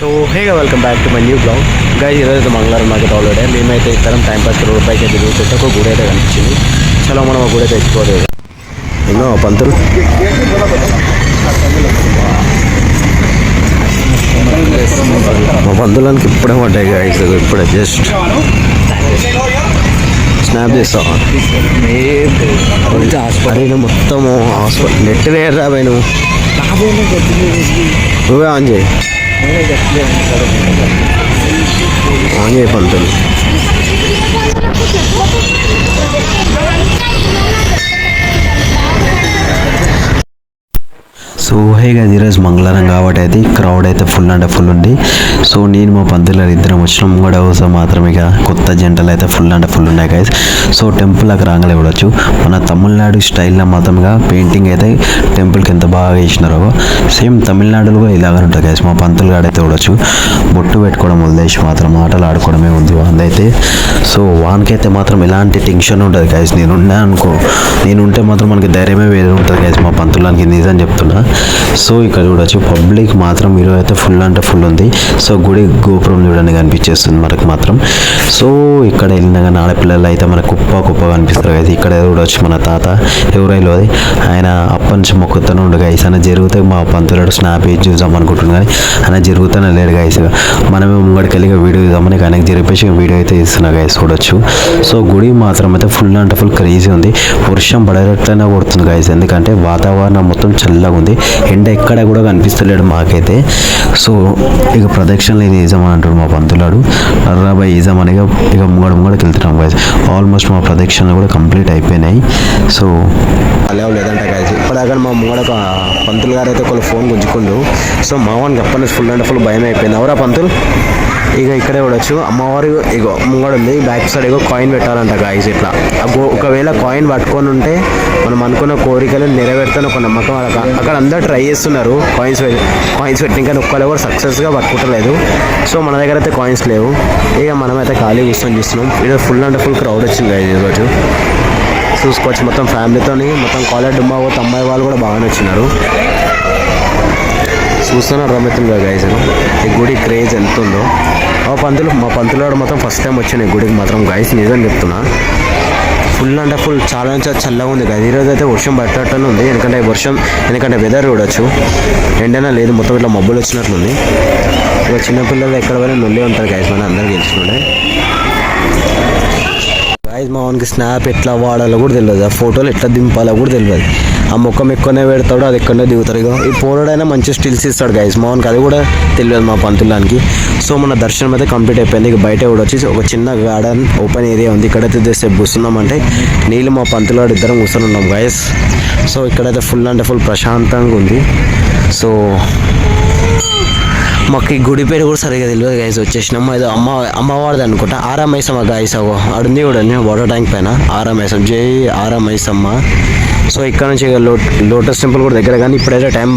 So హేగా welcome back to my new blog guys. ఈరోజు మంగళవారం మార్కెట్ హాలిడే. మేమైతే ఇద్దరం టైం పాస్ రోడ్ పైకి తిరుగుతుంటే ఒక గుడి అయితే కనిపించింది. చలో మనం ఆ గుడి అయితే ఎక్కిపోలేదు ఎన్నో పంతులు. మా పంతులానికి ఇప్పుడే పడ్డాయి గైస్. ఇప్పుడే జస్ట్ స్నాప్ చేస్తాం. అరే మొత్తము హాస్పిటల్ నెట్ వేయరా పోయి నువ్వే ఆన్ చేయి. ఆన్ చేయి పంతులు. సో హే గైస్, ఈరోజు మంగళవారం కాబట్టి అయితే క్రౌడ్ అయితే ఫుల్ అంటే ఫుల్ ఉంది. సో నేను మా పంతులు ఇద్దరం వచ్చినాం కూడా అవసరం మాత్రమే. ఇక కొత్త జంటలు అయితే ఫుల్ అంటే ఫుల్ ఉన్నాయి గైస్. సో టెంపుల్ అక్కడ రాగలే చూడొచ్చు. మన తమిళనాడు స్టైల్లో మాత్రమేగా పెయింటింగ్ అయితే టెంపుల్కి ఎంత బాగా వేసినారో సేమ్ తమిళనాడులో కూడా ఇలాగ ఉంటుంది గైస్. మా పంతులు గాడైతే చూడొచ్చు బొట్టు పెట్టుకోవడం వదిలేసి మాత్రం ఆటలు ఆడుకోవడమే ఉంది వాందైతే. సో వానికైతే మాత్రం ఎలాంటి టెన్షన్ ఉంటుంది గైస్. నేనున్నా అనుకో, నేనుంటే మాత్రం మనకి ధైర్యమే వేరే ఉంటుంది గైస్. మా పంతులానికి నిజం చెప్తున్నా. సో ఇక్కడ చూడొచ్చు పబ్లిక్ మాత్రం ఈరోజు అయితే ఫుల్ అంటే ఫుల్ ఉంది. సో గుడి గోపురం చూడడానికి కనిపించేస్తుంది మనకు మాత్రం. సో ఇక్కడ వెళ్ళిన కానీ ఆడపిల్లలు అయితే మనకు కుప్ప కనిపిస్తారు గైస్. ఇక్కడ చూడవచ్చు మన తాత ఎవరైలో ఆయన అప్పటి నుంచి మొక్కుతూనే ఉండు గైస్. ఆయన జరిగితే మా పంతులాడు స్నాప్ వేసి చూద్దాం అనుకుంటున్నాను కానీ ఆయన జరుగుతూనే లేడు గైస్. మనమే ముంగడికి వెళ్ళి వీడియో చూద్దామని ఆయనకి జరిపేసి వీడియో అయితే ఇస్తున్నా గైస్ చూడొచ్చు. సో గుడి మాత్రం అయితే ఫుల్ అంటే ఫుల్ క్రేజీ ఉంది. వర్షం పడేటట్లనే కొడుతుంది గైస్. ఎందుకంటే వాతావరణం మొత్తం చల్లగా ఉంది. ఎండ ఎక్కడ కూడా కనిపిస్తలేడు మాకైతే. సో ఇక ప్రదక్షిణలు ఇది ఈజమని అంటాడు మా పంతులాడు. నర్రాబాయ్ ఈజమని ఇక ముంగడికి వెళ్తున్నాం గైస్. ఆల్మోస్ట్ మా ప్రదక్షిణలు కూడా కంప్లీట్ అయిపోయినాయి. సో అలా లేదంట గైస్. ఇప్పటిదాకా మా ముంగడ పంతులు గారు అయితే ఒకళ్ళు ఫోన్ గుంజుకుండు. సో మా వానికి ఎప్పటి నుంచి ఫుల్ అంటే ఫుల్ భయం అయిపోయింది. ఎవరా పంతులు? ఇక ఇక్కడే చూడొచ్చు అమ్మవారు ఇగో ముంగడు ఉంది. Back side ego coin పెట్టాలంట guys. ఇట్లా ఒకవేళ కాయిన్ పట్టుకొని ఉంటే మనం అనుకున్న కోరికలు నెరవేరుతాను ఒక నమ్మకం. అక్కడ అందరూ ట్రై చేస్తున్నారు కాయిన్స్ పెట్టిన కానీ ఒక్కళ్ళు కూడా సక్సెస్గా పట్టుకోవట్లేదు. సో మన దగ్గర అయితే కాయిన్స్ లేవు. ఇక మనమైతే ఖాళీ కూర్చొని చూస్తున్నాం. ఈరోజు ఫుల్ అంటే ఫుల్ క్రౌడ్ వచ్చింది గాయస్. ఈరోజు చూసుకోవచ్చు మొత్తం ఫ్యామిలీతో మొత్తం కాలేజ్ డుమ్మా పోతే అమ్మాయి వాళ్ళు కూడా బాగానే వచ్చినారు. చూస్తున్నారు రమ్మెత్తులుగా గైస్. ఈ గుడి క్రేజ్ ఎంత ఉందో. మా పంతులు మొత్తం ఫస్ట్ టైం వచ్చిన ఈ గుడికి మాత్రం గైస్. నిజం చెప్తున్నా ఫుల్ అంటే ఫుల్ చాలా చల్లగా ఉంది గైస్. ఈరోజు అయితే వర్షం పట్టేటట్టు ఉంది. ఎందుకంటే వెదర్ చూడొచ్చు. ఎండైనా లేదు, మొత్తం ఇట్లా మబ్బులు వచ్చినట్లుంది. ఇక చిన్నపిల్లలు ఎక్కడ పోయినా నొల్లే ఉంటారు గైస్. మన అందరికీ తెలుసుకుంటే గైస్ మా వానికి స్నాప్ ఎట్లా వాడాలో కూడా తెలియదు. ఆ ఫోటోలు ఎట్లా దింపాలో కూడా తెలియదు. ఆ ముఖం ఎక్కువనే పెడతాడు, అది ఎక్కడనే దిగుతారు. ఇక ఈ పోరాడైనా మంచి స్టిల్స్ ఇస్తాడు గైస్. మా వానికి అది కూడా తెలియదు మా పంతులానికి. సో మన దర్శనం అయితే కంప్లీట్ అయిపోయింది. ఇక బయట కూడా వచ్చి ఒక చిన్న గార్డెన్ ఓపెన్ ఏరియా ఉంది. ఇక్కడైతే చేస్తే కూర్చున్నామంటే నీళ్ళు మా పంతులాడు ఇద్దరం కూర్చొని ఉన్నాం గైస్. సో ఇక్కడైతే ఫుల్ అంటే ఫుల్ ప్రశాంతంగా ఉంది. సో మాకు ఈ గుడి పేరు కూడా సరిగా తెలియదు గైస్. వచ్చేసినాము. ఏదో అమ్మవారిది అనుకుంటా. ఆరామైసమ్మ గైస్. అడుంది కూడా వాటర్ ట్యాంక్ పైన ఆరామైసమ్మ, జై ఆరామైసమ్మ. సో ఇక్కడ నుంచి లోటస్ టెంపుల్ కూడా దగ్గర, కానీ ఇప్పుడైతే టైం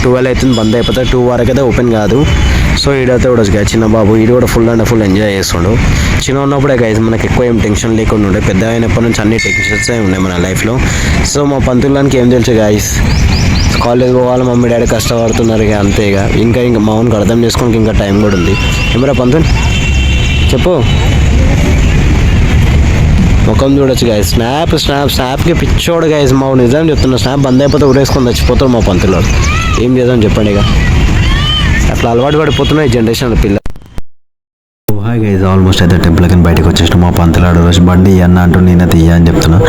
12 అవుతుంది, బంద్ అయిపోతుంది. 2 వరకు అయితే ఓపెన్ కాదు. సో ఈడైతే కూడా గైస్ చిన్న బాబు ఈడు కూడా ఫుల్ అంటే ఫుల్ ఎంజాయ్ చేస్తుండు. చిన్న ఉన్నప్పుడే గైస్ మనకి ఎక్కువ ఏం టెన్షన్ లేకుండా ఉండే. పెద్ద అయినప్పటి నుంచి అన్ని టెన్షన్స్ ఉన్నాయి మన లైఫ్లో. సో మా పంతులానికి ఏం తెలుసు గైస్, కాలేజ్ పోవాలి, మమ్మీ డాడీ కష్టపడుతున్నారు. ఇక అంతే. ఇంకా మా ఊరికి అర్థం చేసుకోనికి ఇంకా టైం కూడా ఉంది. ఏమరా పంతులు చెప్పు. ముఖం చూడొచ్చు గైస్. స్నాప్కి పిచ్చోడు గైస్. మా నిజం చెప్తున్నా, స్నాప్ బంద్ అయిపోతే ఊరేసుకొని చచ్చిపోతారు మా పంతులు. ఏం చేద్దాం చెప్పండి. ఇక అట్లా అలవాటు పడిపోతున్నాయి ఈ జనరేషన్ పిల్లలు. హాయ్ గైస్, ఆల్మోస్ట్ అయితే టెంపుల్ కింద బయటకు వచ్చేసిన మా పంతులాడు రోజు బండి అన్న అంటూ నేనైతే అని చెప్తున్నా.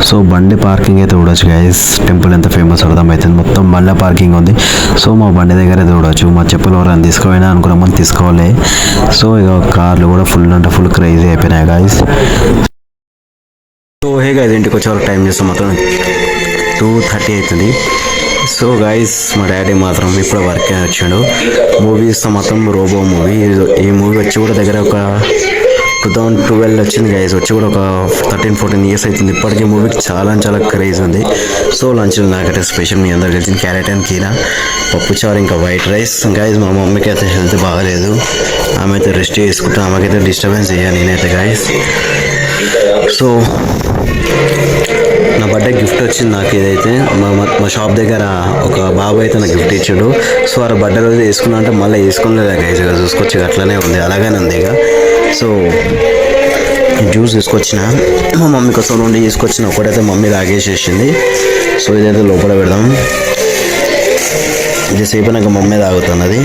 సో బండి పార్కింగ్ అయితే చూడొచ్చు గైస్. టెంపుల్ ఎంత ఫేమస్ అర్థమవుతుంది. మొత్తం బండ్ల పార్కింగ్ ఉంది. సో మా బండి దగ్గర అయితే చూడొచ్చు. మా చెప్పులు ఎవరైనా తీసుకుపోయినా అనుకున్నామని తీసుకోవాలి. సో ఇక కార్లు కూడా ఫుల్ అంటే ఫుల్ క్రేజీ అయిపోయినాయి గైస్. సో హే గైస్, ఇంటికి వచ్చే వరకు టైం చేస్తాం మాత్రం 2:30 అవుతుంది. సో గైస్ మా డాడీ మాత్రం ఇప్పుడు వర్క్ వచ్చాడు. మూవీస్ మాత్రం రోబో మూవీ. ఈ మూవీ వచ్చి కూడా దగ్గర ఒక 2012 వచ్చింది గైస్. వచ్చి కూడా ఒక 13-14 ఇయర్స్ అవుతుంది. ఇప్పటికీ మూవీకి చాలా క్రేజ్ ఉంది. సో లంచ్ నాకైతే స్పెషల్ మీ అందరికి తెలిసింది క్యారెట్ అండ్ కీరా, పప్పుచారు, ఇంకా వైట్ రైస్. గైస్ మా మమ్మీకి అయితే హెల్త్ బాగాలేదు. ఆమె అయితే రెస్ట్ చేసుకుంటాను. ఆమెకైతే డిస్టర్బెన్స్ చేయాలి నేనైతే గైస్. సో నా బర్త్డే గిఫ్ట్ వచ్చింది నాకు. ఇదైతే మా షాప్ దగ్గర ఒక బాబు అయితే నాకు గిఫ్ట్ ఇచ్చాడు. సో ఆ బర్త్డే రోజు వేసుకున్నా అంటే మళ్ళీ వేసుకోలేదు గైస్. ఇక చూసుకొచ్చి అట్లనే ఉంది, అలాగనే ఉంది ఇక. సో జ్యూస్ తీసుకొచ్చిన, మా మమ్మీ కోసం నుండి తీసుకొచ్చిన. ఒకటైతే మమ్మీ తాగేసేసింది. సో ఇదైతే లోపల పెడదాం. ఇది సేపు నాకు మమ్మీ తాగుతున్నది.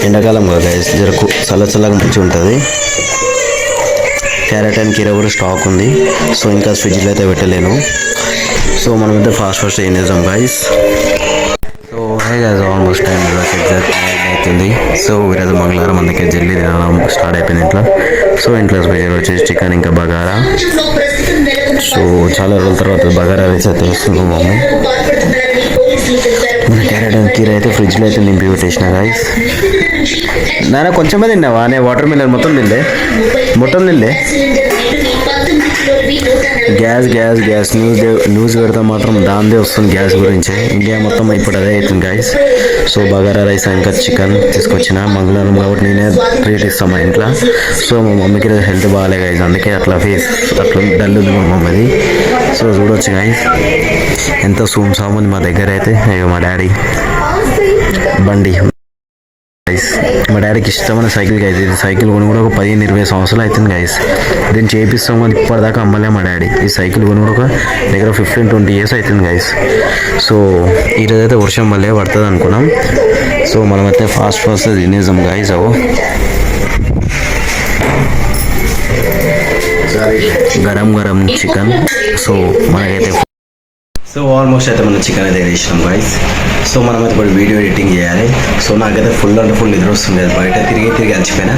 ఎండాకాలం కదా గైస్, జరకు చల్లగా మంచిగా ఉంటుంది. క్యారెట్ అండ్ కీర కూడా స్టాక్ ఉంది. సో ఇంకా ఫ్రిడ్జ్లో అయితే పెట్టలేను. సో మనమైతే ఫాస్ట్ ఏం చేద్దాం guys. So hey guys, almost time exact అవుతుంది. సో ఈరోజు మంగళవారం, అందుకే జల్దీ తినడం స్టార్ట్ అయిపోయింది ఇంట్లో. సో ఇంట్లో స్పెషల్ వచ్చేసి చికెన్ ఇంకా బగారా. సో చాలా రోజుల తర్వాత బగారా రైస్ అయితే వస్తుంది మమ్మీ. మన క్యారెట్ అండ్ కీర అయితే ఫ్రిడ్జ్లో అయితే నింపి పెట్టేసిన గైస్. నాన్న కొంచెమే తిన్నావా? నేను వాటర్ మిల్లర్ మొత్తం తిందే. గ్యాస్ న్యూస్ పెడతా మాత్రం దాందే వస్తుంది గ్యాస్ గురించి. ఇండియా మొత్తం ఇప్పుడు అదే అవుతుంది గైస్. సో బగారా రైస్ ఇంకా చికెన్ తీసుకొచ్చిన. మంగళవారం కాబట్టి నేనే ట్రీట్ ఇస్తాను మా ఇంట్లో. సో మా మమ్మీకి హెల్త్ బాగాలే గైస్, అందుకే అట్లా డల్ ఉంది మా మమ్మీది. సో చూడొచ్చు గైస్ ఎంత సాముంది మా దగ్గర అయితే. అయ్యో మా డాడీ బండి, మా డాడీకి ఇష్టమైన సైకిల్ గైస్. ఇది సైకిల్ కొని కూడా ఒక 15-20 సంవత్సరాలు అవుతుంది గైస్. దీన్ని చేపిస్తాం కానీ ఇప్పటిదాకా అమ్మలే మా డాడీ. ఈ సైకిల్ కొని కూడా ఒక దగ్గర 15-20 years అవుతుంది గైస్. సో ఈరోజైతే వర్షం వల్లే పడుతుంది అనుకున్నాం. సో మనమైతే ఫాస్ట్ తినేసాం గైస్. గరం చికెన్. సో మనకైతే ఆల్మోస్ట్ అయితే మనం చికెన్ అయితే వేసినాం గైస్. సో మనమైతే ఇప్పుడు వీడియో ఎడిటింగ్ చేయాలి. సో నాకైతే ఫుల్ నిద్ర వస్తుంది, బయట తిరిగి అలసిపోయినా.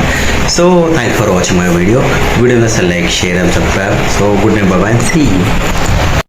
So thank for watching my video. Video నచ్చితే like, share and subscribe. So good night, bye bye, see you.